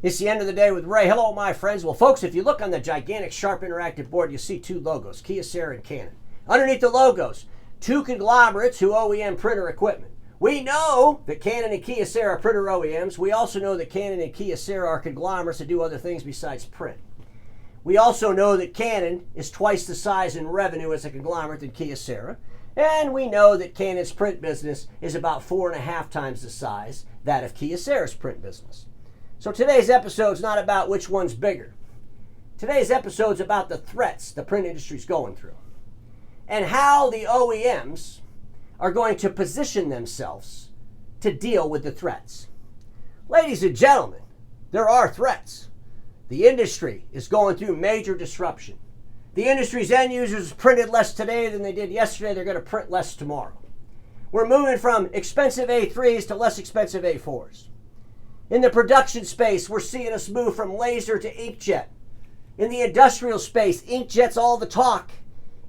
It's the end of the day with Ray. Hello, my friends. Well, folks, if you look on the gigantic Sharp interactive board, you see two logos, Kyocera and Canon. Underneath the logos, two conglomerates who OEM printer equipment. We know that Canon and Kyocera are printer OEMs. We also know that Canon and Kyocera are conglomerates that do other things besides print. We also know that Canon is twice the size in revenue as a conglomerate than Kyocera. And we know that Canon's print business is about 4.5 times the size that of Kyocera's print business. So today's episode is not about which one's bigger. Today's episode is about the threats the print industry is going through and how the OEMs are going to position themselves to deal with the threats. Ladies and gentlemen, there are threats. The industry is going through major disruption. The industry's end users printed less today than they did yesterday. They're going to print less tomorrow. We're moving from expensive A3s to less expensive A4s. In the production space, we're seeing us move from laser to inkjet. In the industrial space, inkjet's all the talk.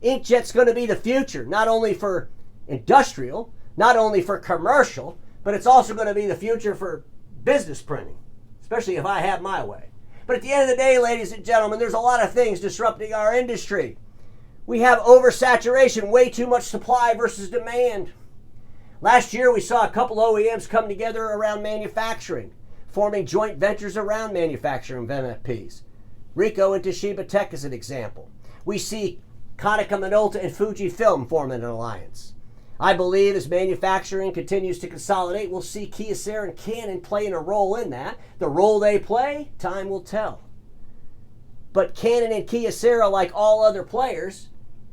Inkjet's going to be the future, not only for industrial, not only for commercial, but it's also going to be the future for business printing, especially if I have my way. But at the end of the day, ladies and gentlemen, there's a lot of things disrupting our industry. We have oversaturation, way too much supply versus demand. Last year, we saw a couple OEMs come together around manufacturing, forming joint ventures around manufacturing of MFPs. Ricoh and Toshiba Tech is an example. We see Konica Minolta and Fujifilm forming an alliance. I believe as manufacturing continues to consolidate, we'll see Kyocera and Canon playing a role in that. The role they play, time will tell. But Canon and Kyocera, like all other players,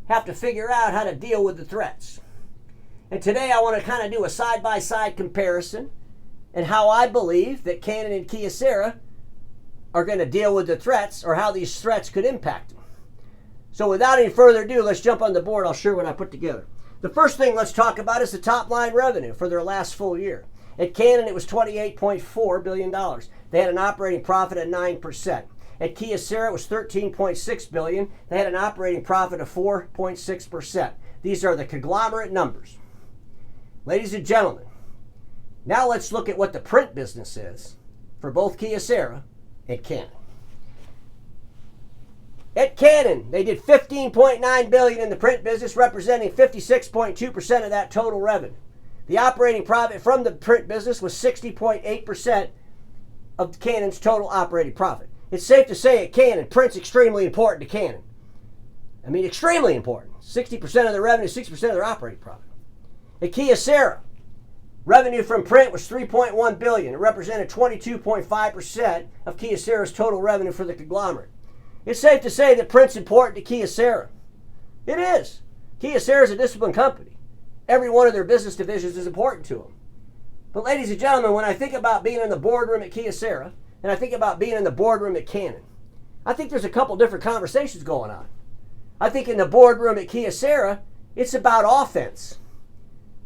have to figure out how to deal with the threats. And today I want to kind of do a side-by-side comparison and how I believe that Canon and Kyocera are going to deal with the threats or how these threats could impact them. So without any further ado, let's jump on the board. I'll share what I put together. The first thing let's talk about is the top line revenue for their last full year. At Canon, it was $28.4 billion. They had an operating profit of 9%. At Kyocera, it was $13.6 billion. They had an operating profit of 4.6%. These are the conglomerate numbers. Ladies and gentlemen, now let's look at what the print business is for both Kyocera and Canon. At Canon, they did $15.9 billion in the print business, representing 56.2% of that total revenue. The operating profit from the print business was 60.8% of Canon's total operating profit. It's safe to say at Canon, print's extremely important to Canon. I mean, extremely important. 60% of their revenue, 60% of their operating profit. At Kyocera, revenue from print was $3.1 billion. It represented 22.5% of Kyocera's total revenue for the conglomerate. It's safe to say that print's important to Kyocera. It is. Kyocera is a disciplined company. Every one of their business divisions is important to them. But ladies and gentlemen, when I think about being in the boardroom at Kyocera, and I think about being in the boardroom at Canon, I think there's a couple different conversations going on. I think in the boardroom at Kyocera, it's about offense.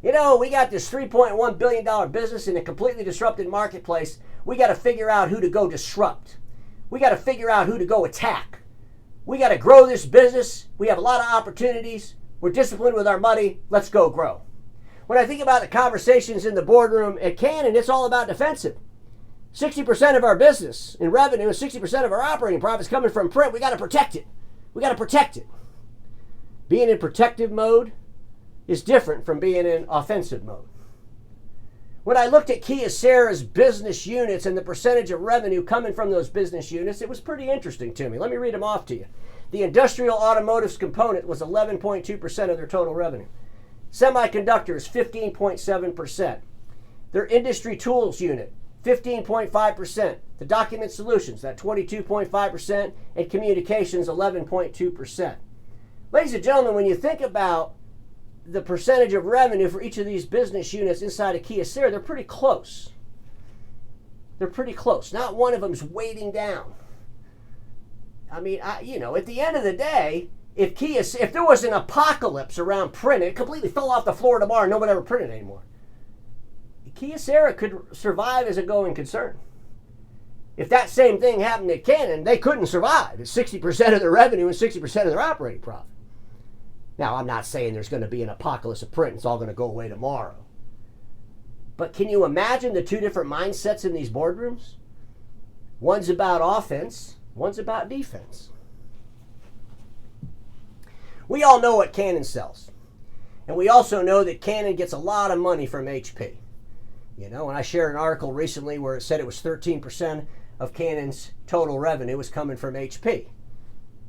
You know, we got this $3.1 billion business in a completely disrupted marketplace. We got to figure out who to go disrupt. We got to figure out who to go attack. We got to grow this business. We have a lot of opportunities. We're disciplined with our money. Let's go grow. When I think about the conversations in the boardroom at Canon, it's all about defensive. 60% of our business in revenue and 60% of our operating profits coming from print. We got to protect it. We got to protect it. Being in protective mode is different from being in offensive mode. When I looked at Kyocera's business units and the percentage of revenue coming from those business units, it was pretty interesting to me. Let me read them off to you. The industrial automotives component was 11.2% of their total revenue. Semiconductors, 15.7%. Their industry tools unit, 15.5%. The document solutions, that 22.5%, and communications, 11.2%. Ladies and gentlemen, when you think about the percentage of revenue for each of these business units inside of Kyocera, they're pretty close. They're pretty close. Not one of them's weighting down. I mean, at the end of the day, if there was an apocalypse around print, it completely fell off the floor tomorrow and nobody ever printed anymore, Kyocera could survive as a going concern. If that same thing happened at Canon, they couldn't survive. It's 60% of their revenue and 60% of their operating profit. Now, I'm not saying there's going to be an apocalypse of print. It's all going to go away tomorrow. But can you imagine the two different mindsets in these boardrooms? One's about offense, one's about defense. We all know what Canon sells. And we also know that Canon gets a lot of money from HP. You know, and I shared an article recently where it said it was 13% of Canon's total revenue was coming from HP.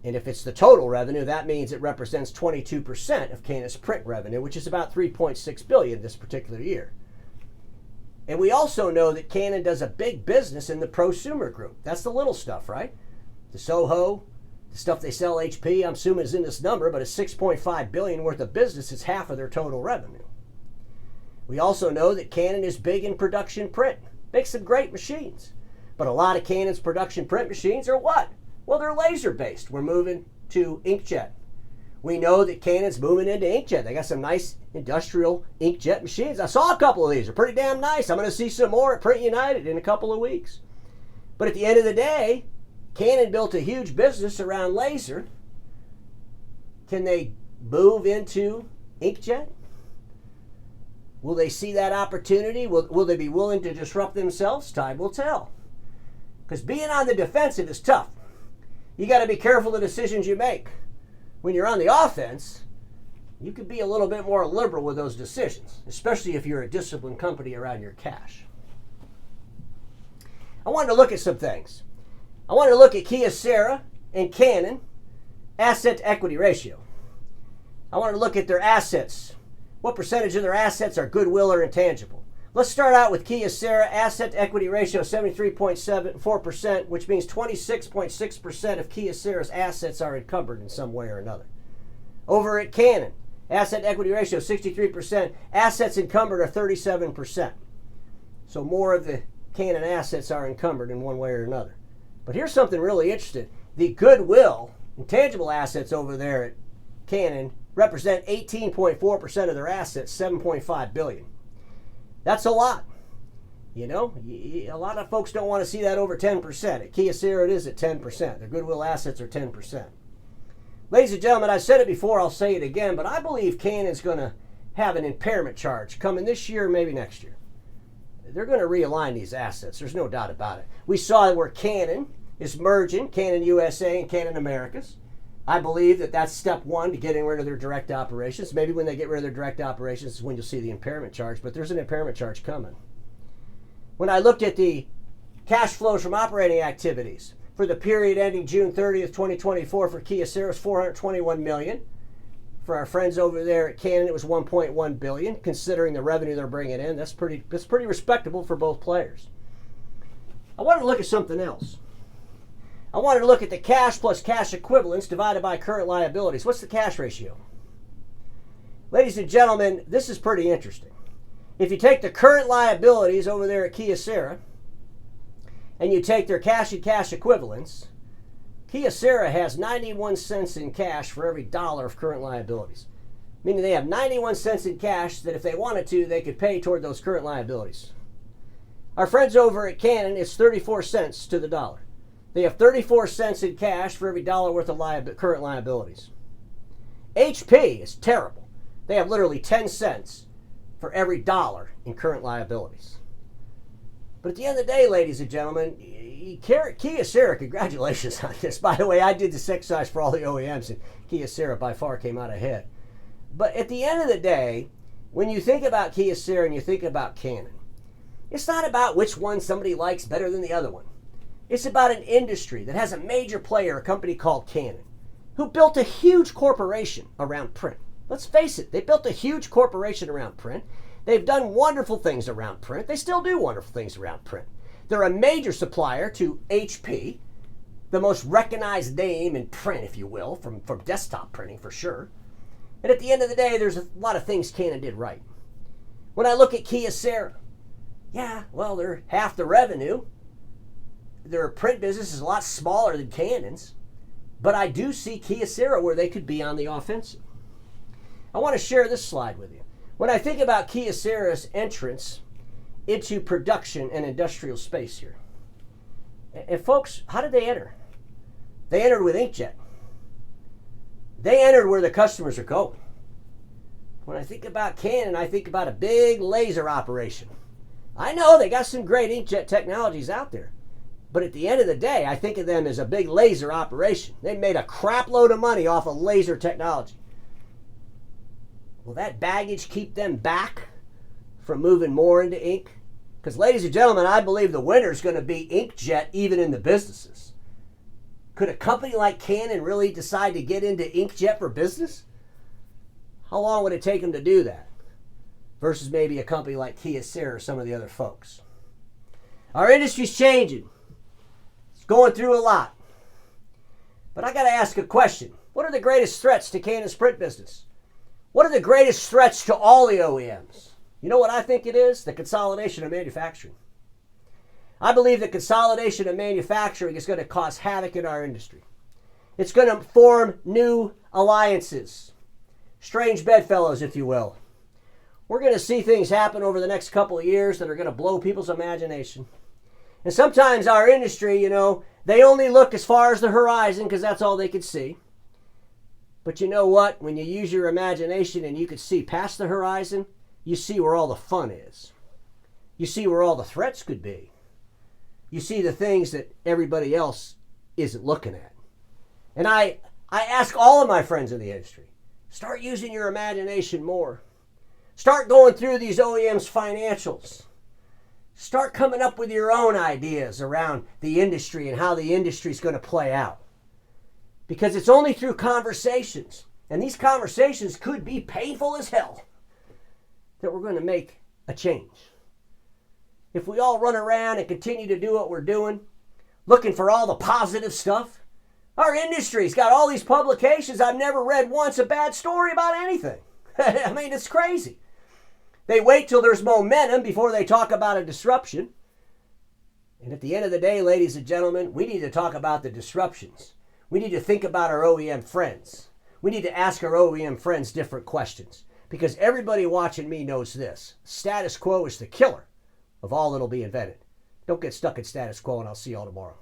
And if it's the total revenue, that means it represents 22% of Canon's print revenue, which is about $3.6 billion this particular year. And we also know that Canon does a big business in the prosumer group. That's the little stuff, right? The Soho, the stuff they sell HP, I'm assuming is in this number, but it's $6.5 billion worth of business. It's half of their total revenue. We also know that Canon is big in production print. Makes some great machines. But a lot of Canon's production print machines are what? Well, they're laser-based. We're moving to inkjet. We know that Canon's moving into inkjet. They got some nice industrial inkjet machines. I saw a couple of these. They're pretty damn nice. I'm going to see some more at Print United in a couple of weeks. But at the end of the day, Canon built a huge business around laser. Can they move into inkjet? Will they see that opportunity? Will they be willing to disrupt themselves? Time will tell. Because being on the defensive is tough. You got to be careful the decisions you make. When you're on the offense, you could be a little bit more liberal with those decisions, especially if you're a disciplined company around your cash. I wanted to look at some things. I wanted to look at Kyocera and Canon asset to equity ratio. I wanted to look at their assets. What percentage of their assets are goodwill or intangible? Let's start out with Kyocera. Asset to equity ratio 73.74%, which means 26.6% of Kyocera's assets are encumbered in some way or another. Over at Canon, asset to equity ratio 63%. Assets encumbered are 37%. So more of the Canon assets are encumbered in one way or another. But here's something really interesting. The goodwill, intangible assets over there at Canon represent 18.4% of their assets, $7.5 billion. That's a lot. You know, a lot of folks don't want to see that over 10%. At Kyocera, it is at 10%. Their goodwill assets are 10%. Ladies and gentlemen, I've said it before, I'll say it again, but I believe Canon's going to have an impairment charge coming this year, maybe next year. They're going to realign these assets. There's no doubt about it. We saw where Canon is merging, Canon USA and Canon Americas. I believe that that's step one to getting rid of their direct operations. Maybe when they get rid of their direct operations is when you'll see the impairment charge, but there's an impairment charge coming. When I looked at the cash flows from operating activities for the period ending June 30th, 2024 for Kyocera, it's $421 million. For our friends over there at Canon, it was $1.1 billion. Considering the revenue they're bringing in, that's pretty respectable for both players. I wanted to look at something else. I wanted to look at the cash plus cash equivalents divided by current liabilities. What's the cash ratio? Ladies and gentlemen, this is pretty interesting. If you take the current liabilities over there at Kyocera and you take their cash and cash equivalents, Kyocera has 91 cents in cash for every dollar of current liabilities. Meaning they have 91 cents in cash that if they wanted to, they could pay toward those current liabilities. Our friends over at Canon, it's 34 cents to the dollar. They have 34 cents in cash for every dollar worth of current liabilities. HP is terrible. They have literally 10 cents for every dollar in current liabilities. But at the end of the day, ladies and gentlemen, Kyocera, congratulations on this. By the way, I did this exercise for all the OEMs, and Kyocera by far came out ahead. But at the end of the day, when you think about Kyocera and you think about Canon, it's not about which one somebody likes better than the other one. It's about an industry that has a major player, a company called Canon, who built a huge corporation around print. Let's face it, they built a huge corporation around print. They've done wonderful things around print. They still do wonderful things around print. They're a major supplier to HP, the most recognized name in print, if you will, from desktop printing for sure. And at the end of the day, there's a lot of things Canon did right. When I look at Kyocera, yeah, well, they're half the revenue. Their print business is a lot smaller than Canon's, but I do see Kyocera where they could be on the offensive. I want to share this slide with you. When I think about Kyocera's entrance into production and industrial space here, and folks, how did they enter? They entered with Inkjet. They entered where the customers are going. When I think about Canon, I think about a big laser operation. I know they got some great inkjet technologies out there. But at the end of the day, I think of them as a big laser operation. They made a crap load of money off of laser technology. Will that baggage keep them back from moving more into ink? Because, ladies and gentlemen, I believe the winner is going to be Inkjet, even in the businesses. Could a company like Canon really decide to get into Inkjet for business? How long would it take them to do that? Versus maybe a company like Kyocera or some of the other folks. Our industry's changing. It's going through a lot. But I got to ask a question. What are the greatest threats to Canon's print business? What are the greatest threats to all the OEMs? You know what I think it is? The consolidation of manufacturing. I believe the consolidation of manufacturing is going to cause havoc in our industry. It's going to form new alliances. Strange bedfellows, if you will. We're going to see things happen over the next couple of years that are going to blow people's imagination. And sometimes our industry, they only look as far as the horizon because that's all they can see. But you know what? When you use your imagination and you can see past the horizon, you see where all the fun is. You see where all the threats could be. You see the things that everybody else isn't looking at. And I ask all of my friends in the industry, start using your imagination more. Start going through these OEMs' financials. Start coming up with your own ideas around the industry and how the industry is going to play out. Because it's only through conversations, and these conversations could be painful as hell, that we're going to make a change. If we all run around and continue to do what we're doing, looking for all the positive stuff, our industry's got all these publications. I've never read once a bad story about anything. I mean, it's crazy. They wait till there's momentum before they talk about a disruption. And at the end of the day, ladies and gentlemen, we need to talk about the disruptions. We need to think about our OEM friends. We need to ask our OEM friends different questions. Because everybody watching me knows this. Status quo is the killer of all that'll be invented. Don't get stuck in status quo, and I'll see you all tomorrow.